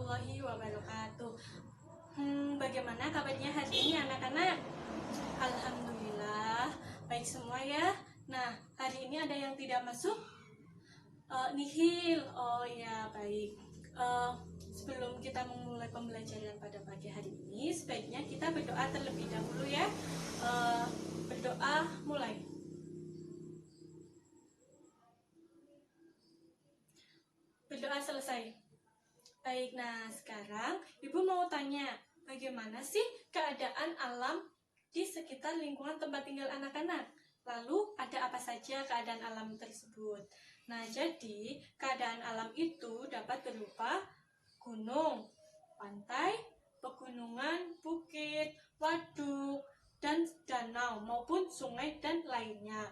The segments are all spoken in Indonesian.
warahmatullahi wabarakatuh. Bagaimana kabarnya hari ini anak-anak? Alhamdulillah, baik semua ya. Nah, hari ini ada yang tidak masuk? Nihil. Oh ya, baik. Sebelum kita memulai pembelajaran pada pagi hari ini, sebaiknya kita berdoa terlebih dahulu ya. Berdoa, mulai. Berdoa selesai. Baik, nah sekarang Ibu mau tanya, bagaimana sih keadaan alam di sekitar lingkungan tempat tinggal anak-anak? Lalu ada apa saja keadaan alam tersebut? Nah, jadi keadaan alam itu dapat berupa gunung, pantai, pegunungan, bukit, waduk, dan danau maupun sungai dan lainnya.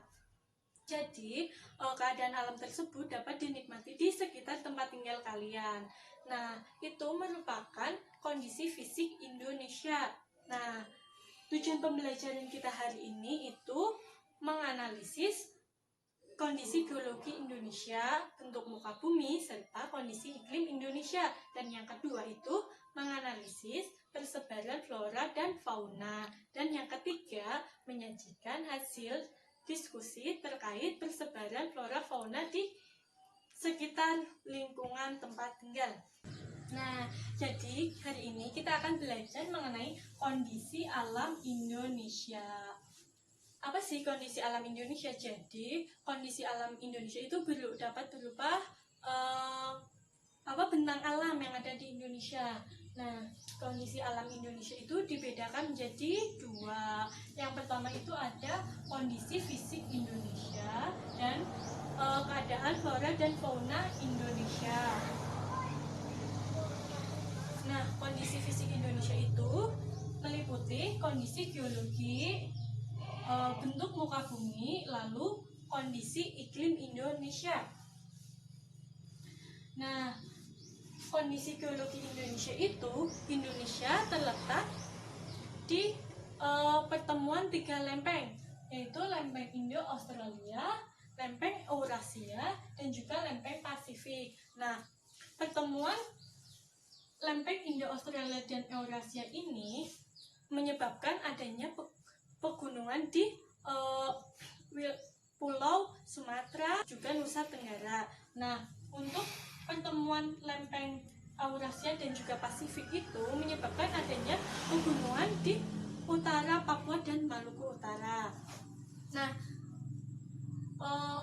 Jadi, keadaan alam tersebut dapat dinikmati di sekitar tempat tinggal kalian. Nah, itu merupakan kondisi fisik Indonesia. Nah, tujuan pembelajaran kita hari ini itu menganalisis kondisi geologi Indonesia, bentuk muka bumi, serta kondisi iklim Indonesia. Dan yang kedua itu menganalisis persebaran flora dan fauna. Dan yang ketiga, menyajikan hasil diskusi terkait persebaran flora fauna di sekitar lingkungan tempat tinggal. Nah, jadi hari ini kita akan belajar mengenai kondisi alam Indonesia. Apa sih kondisi alam Indonesia? Jadi, kondisi alam Indonesia itu dapat berupa bentang alam yang ada di Indonesia. Nah, kondisi alam Indonesia itu dibedakan menjadi dua. Yang pertama itu ada kondisi fisik Indonesia dan keadaan flora dan fauna Indonesia. Nah, kondisi fisik Indonesia itu meliputi kondisi geologi, bentuk muka bumi, lalu kondisi iklim Indonesia. Nah, kondisi geologi Indonesia itu, Indonesia terletak di pertemuan tiga lempeng, yaitu lempeng Indo-Australia, lempeng Eurasia, dan juga lempeng Pasifik. Nah, pertemuan lempeng Indo-Australia dan Eurasia ini menyebabkan adanya pegunungan di Pulau Sumatera, juga Nusa Tenggara. Nah, untuk pertemuan lempeng Eurasia dan juga Pasifik itu menyebabkan adanya pegunungan di utara Papua dan Maluku Utara. Nah,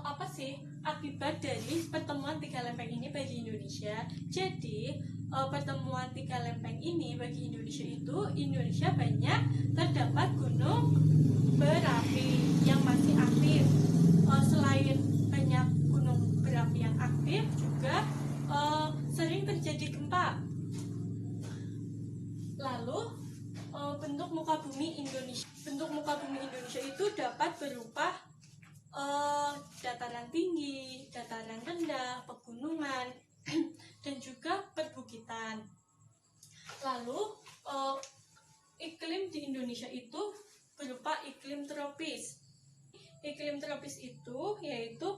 apa sih akibat dari pertemuan tiga lempeng ini bagi Indonesia? Jadi, pertemuan tiga lempeng ini bagi Indonesia itu, Indonesia banyak terdapat gunung berapi yang masih aktif. Selain banyak gunung berapi yang aktif, juga sering terjadi gempa. Lalu bentuk muka bumi Indonesia itu dapat berupa dataran tinggi, dataran rendah, pegunungan, dan juga perbukitan. Lalu iklim di Indonesia itu berupa iklim tropis. Iklim tropis itu yaitu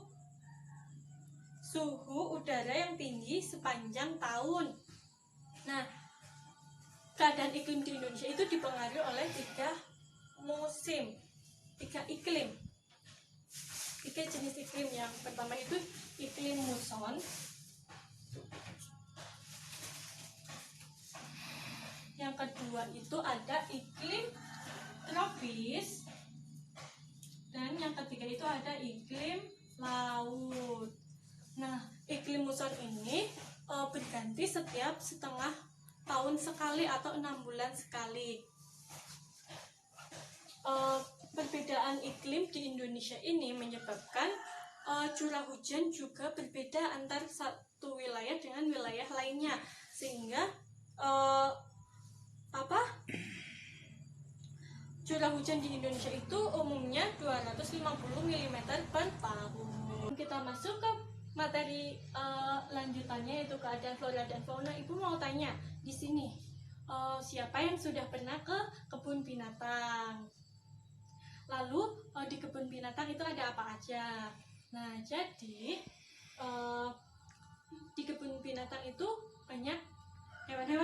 suhu udara yang tinggi sepanjang tahun. Nah, keadaan iklim di Indonesia itu dipengaruhi oleh tiga jenis iklim. Yang pertama itu iklim muson, yang kedua itu ada iklim tropis, dan yang ketiga itu ada iklim laut. Nah, iklim muson ini berganti setiap setengah tahun sekali atau 6 bulan sekali. Perbedaan iklim di Indonesia ini menyebabkan curah hujan juga berbeda antar satu wilayah dengan wilayah lainnya, sehingga curah hujan di Indonesia itu umumnya 250 mm per tahun. Kita masuk ke materi lanjutannya, yaitu keadaan flora dan fauna. Ibu mau tanya di sini, siapa yang sudah pernah ke kebun binatang? Lalu di kebun binatang itu ada apa aja? Nah, jadi di kebun binatang itu banyak hewan-hewan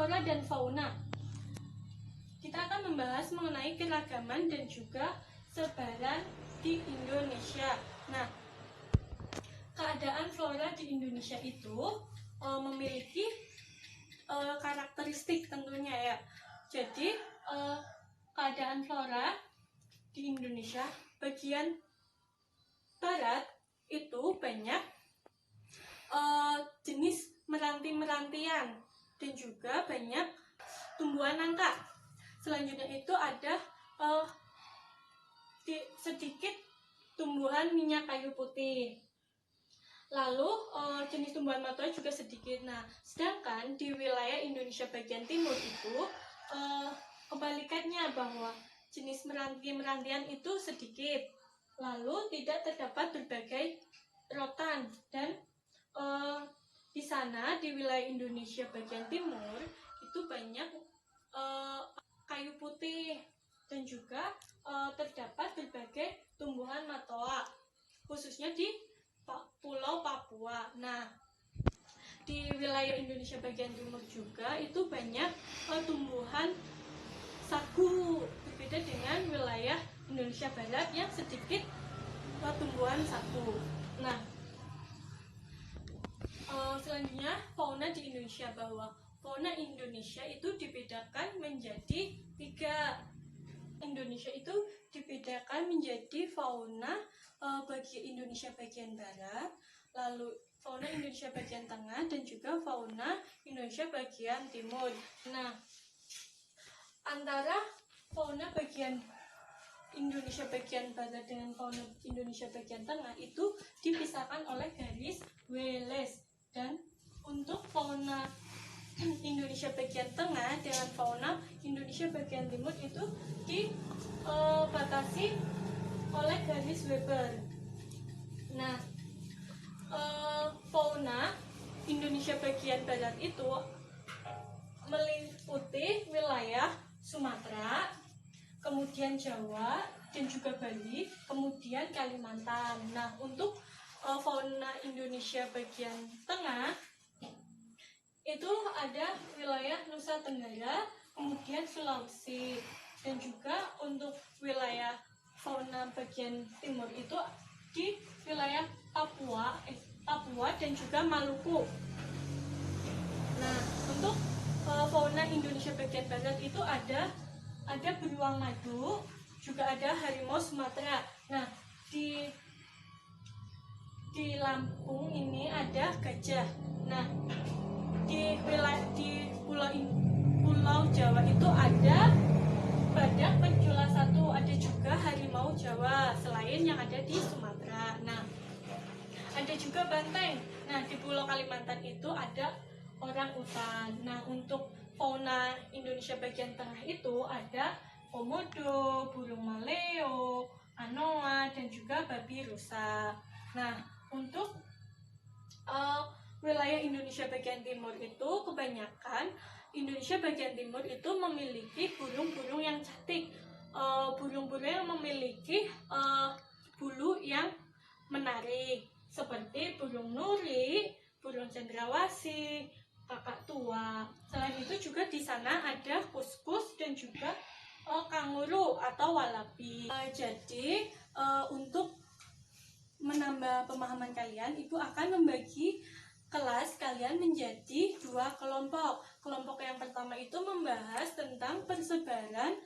flora dan fauna. Kita akan membahas mengenai keragaman dan juga sebaran di Indonesia. Nah, keadaan flora di Indonesia itu memiliki karakteristik tentunya ya. Jadi keadaan flora di Indonesia bagian barat itu banyak jenis meranti-merantian dan juga banyak tumbuhan langka. Selanjutnya itu ada sedikit tumbuhan minyak kayu putih. Lalu jenis tumbuhan matoa juga sedikit. Nah, sedangkan di wilayah Indonesia bagian timur itu kebalikannya, bahwa jenis meranti-merantian itu sedikit. Lalu tidak terdapat berbagai rotan, dan di sana di wilayah Indonesia bagian timur itu banyak kayu putih dan juga terdapat berbagai tumbuhan matoa, khususnya di Pulau Papua. Nah, di wilayah Indonesia bagian timur juga itu banyak tumbuhan sagu, berbeda dengan wilayah Indonesia barat yang sedikit tumbuhan sagu. Nah, selanjutnya fauna di Indonesia, bahwa fauna Indonesia itu dibedakan menjadi 3. Indonesia itu dibedakan menjadi fauna bagi Indonesia bagian barat, lalu fauna Indonesia bagian tengah, dan juga fauna Indonesia bagian timur. Nah, antara fauna bagian Indonesia bagian barat dengan fauna Indonesia bagian tengah itu dipisahkan oleh garis Wallace, dan untuk fauna Indonesia bagian tengah dengan fauna Indonesia bagian timur itu dibatasi oleh garis Weber. Nah, fauna Indonesia bagian barat itu meliputi wilayah Sumatera, kemudian Jawa, dan juga Bali, kemudian Kalimantan. Nah, untuk fauna Indonesia bagian tengah itu ada wilayah Nusa Tenggara, kemudian Sulawesi, dan juga untuk wilayah fauna bagian timur itu di wilayah Papua dan juga Maluku. Nah, untuk fauna Indonesia bagian barat itu ada beruang madu, juga ada harimau Sumatera. Nah, di Lampung ini ada gajah. Nah, di Pulau Jawa itu ada badak pencula 1, ada juga harimau Jawa selain yang ada di Sumatera. Nah, ada juga banteng. Nah, di Pulau Kalimantan itu ada orang utan. Nah, untuk fauna Indonesia bagian tengah itu ada komodo, burung maleo, anoa, dan juga babi rusa. Nah, untuk wilayah Indonesia bagian timur itu kebanyakan Indonesia bagian timur itu memiliki burung-burung yang cantik, burung-burung yang memiliki bulu yang menarik seperti burung nuri, burung cendrawasih, kakak tua. Selain itu juga di sana ada kuskus dan juga kanguru atau walabi. Jadi untuk menambah pemahaman kalian, ibu akan membagi kelas kalian menjadi 2 kelompok. Kelompok yang pertama itu membahas tentang persebaran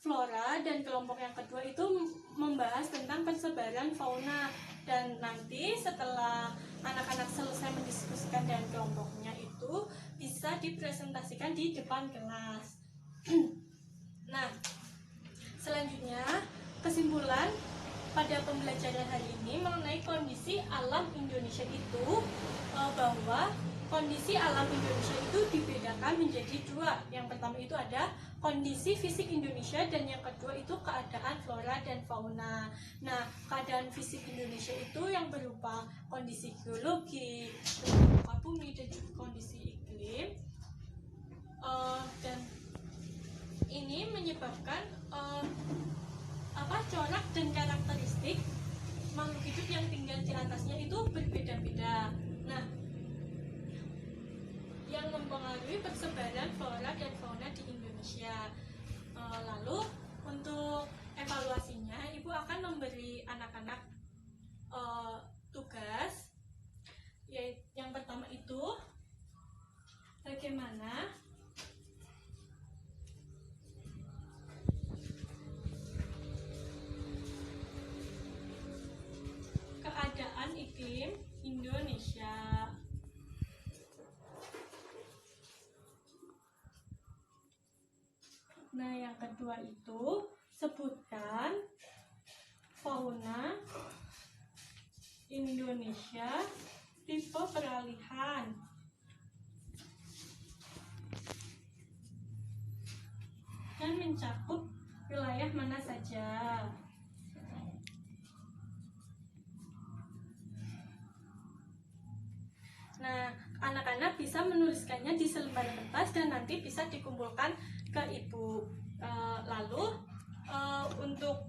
flora, dan kelompok yang kedua itu membahas tentang persebaran fauna. Dan nanti setelah anak-anak selesai mendiskusikan dengan kelompoknya itu bisa dipresentasikan di depan kelas. Nah, selanjutnya kesimpulan pada pembelajaran hari ini mengenai kondisi alam Indonesia itu, bahwa kondisi alam Indonesia itu dibedakan menjadi 2. Yang pertama itu ada kondisi fisik Indonesia, dan yang kedua itu keadaan flora dan fauna. Nah, keadaan fisik Indonesia itu yang berupa kondisi geologi, muka bumi, dan juga kondisi iklim. Dan ini menyebabkan corak dan karakteristik makhluk hidup yang tinggal di atasnya itu berbeda-beda. Nah, yang mempengaruhi persebaran flora Nah, yang kedua itu sebutkan fauna Indonesia tipe peralihan. Dan mencakup wilayah mana saja. Nah, anak-anak bisa menuliskannya di selembar kertas dan nanti bisa dikumpulkan ke ibu. Lalu untuk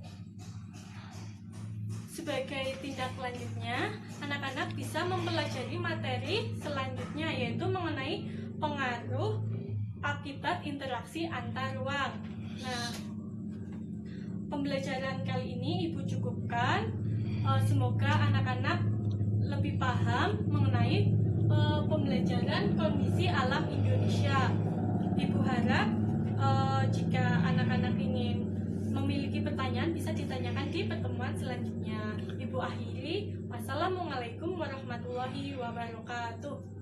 sebagai tindak lanjutnya, anak-anak bisa mempelajari materi selanjutnya, yaitu mengenai pengaruh akibat interaksi antar ruang. Nah, pembelajaran kali ini Ibu cukupkan. Semoga anak-anak lebih paham mengenai pembelajaran kondisi alam Indonesia. Ibu harap jika anak-anak ingin memiliki pertanyaan bisa ditanyakan di pertemuan selanjutnya. Ibu akhiri, wassalamualaikum warahmatullahi wabarakatuh.